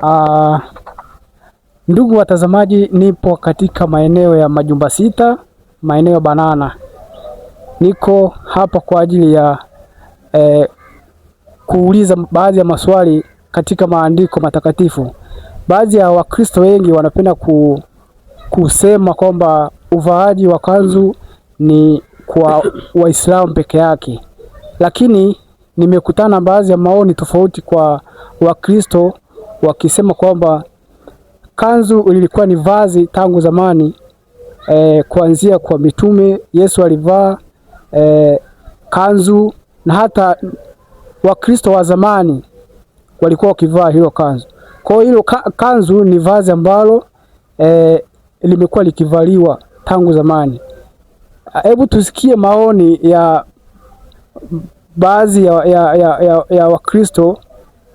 Uh, Ndugu watazamaji, nipo katika maeneo ya Majumba Sita, maeneo Banana. Niko hapa kwa ajili ya kuuliza baadhi ya maswali katika maandiko matakatifu. Baadhi ya Wakristo wengi wanapenda kusema kwamba uvaaji wa kanzu ni kwa Waislamu peke yake, lakini nimekutana baadhi ya maoni tofauti kwa Wakristo wakisema kwamba kanzu ilikuwa ni vazi tangu zamani, kuanzia kwa mitume. Yesu alivaa kanzu, na hata Wakristo wa zamani walikuwa wakivaa hilo kanzu. Kwa hiyo hilo kanzu ni vazi ambalo limekuwa likivaliwa tangu zamani. Hebu tusikie maoni ya baadhi ya Wakristo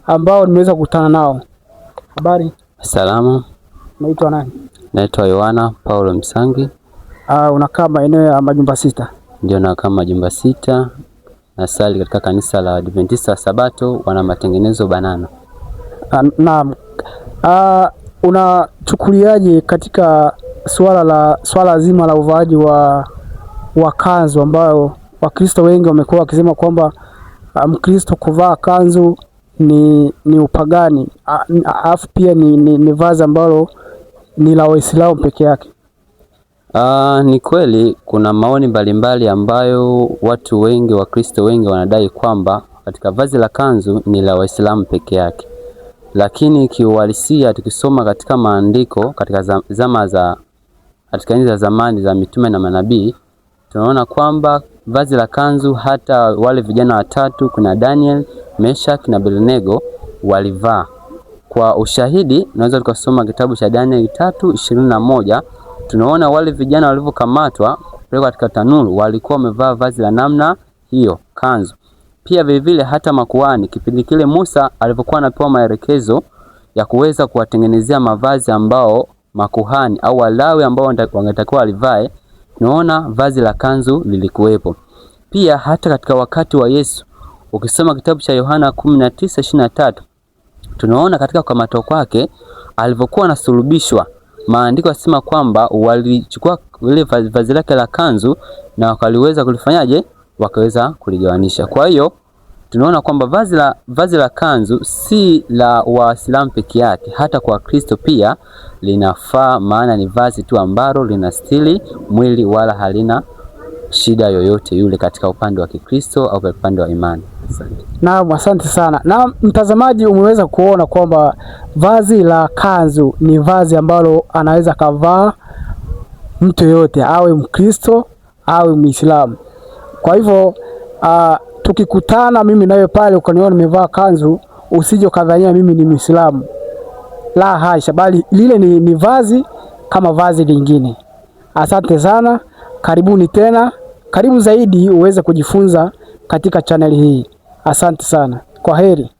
ambao nimeweza kukutana nao. Habari? Salama. Naitwa nani? Naitwa Yohana Paulo Msangi. Unakaa maeneo ya Majumba Sita? Ndio, nakaa Majumba Sita. Nasali katika kanisa la Adventista Sabato wana matengenezo Banana. Naam. Unachukuliaje katika swala zima la uvaaji wa kanzu, ambayo Wakristo wengi wamekuwa wakisema kwamba Mkristo kuvaa kanzu ni upagani, alafu pia ni vazi ambalo ni la Waislamu peke yake? Ni kweli kuna maoni mbalimbali ambayo watu wengi, Wakristo wengi wanadai kwamba katika vazi la kanzu ni la Waislamu peke yake. Lakini kiuhalisia, tukisoma katika maandiko katika katika enzi za zamani za mitume na manabii, tunaona kwamba vazi la kanzu hata wale vijana watatu, kuna Daniel, Meshach na Abednego, walivaa. Kwa ushahidi tunaweza tukasoma kitabu cha Daniel 3:21. Tunaona wale vijana walivyokamatwa kupelekwa katika tanuru walikuwa wamevaa vazi la namna hiyo, kanzu. Pia vile hata makuhani, kipindi kile Musa alipokuwa anapewa maelekezo ya kuweza kuwatengenezea mavazi ambao makuhani au Walawi ambao wangetakiwa walivae, tunaona vazi la kanzu lilikuwepo. Pia hata katika wakati wa Yesu, ukisoma kitabu cha Yohana 19:23, tunaona katika kukamatwa kwake alipokuwa anasulubishwa, maandiko yanasema kwamba walichukua ile vazi lake la kanzu na wakaliweza kulifanyaje? Wakaweza kuligawanisha. Kwa hiyo tunaona kwamba vazi la kanzu si la Waislamu peke yake, hata kwa Kristo pia linafaa, maana ni vazi tu ambalo linastiri mwili wala halina shida yoyote yule katika upande wa Kikristo au upande wa imani. Asante. Naam, asante sana. Na mtazamaji, umeweza kuona kwamba vazi la kanzu ni vazi ambalo anaweza kavaa mtu yote, awe Mkristo awe Muislamu. Kwa hivyo tukikutana mimi nawe pale ukaniona nimevaa kanzu, usije kadhania mimi ni Muislamu. La hasha, bali lile ni vazi kama vazi lingine. Asante sana. Karibuni tena. Karibu zaidi uweze kujifunza katika channel hii. Asante sana. Kwaheri.